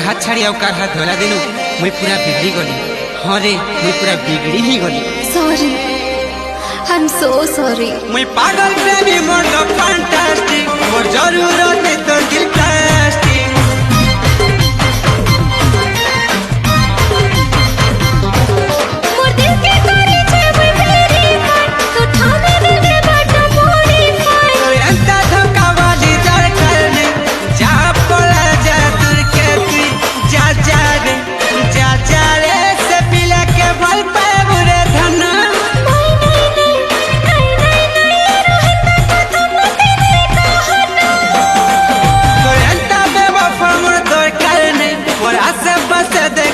हाथ छाड़ी और कार हाथ धोला देनु मुई पूरा बिगड़ी गली। हाँ रे मुई पूरा बिगड़ी ही गली। Sorry, I am so sorry. मुई पागल प्रेमी मोर तो फैंटास्टिक, मोर जरूरत है तो दिल प्लास्टिक। मोर दिल के तारी छे मुई फेरी फाइन, तो ठाने दिल के बाटा मोरी फाइन। तो अंता धोखा वाली दरकार ने जा पड़ा जा दूर के तू जा जा रे से पिला के बल पे बुरे धना। तो अंता बेवफा मोर दरकार ने और आसे बस दे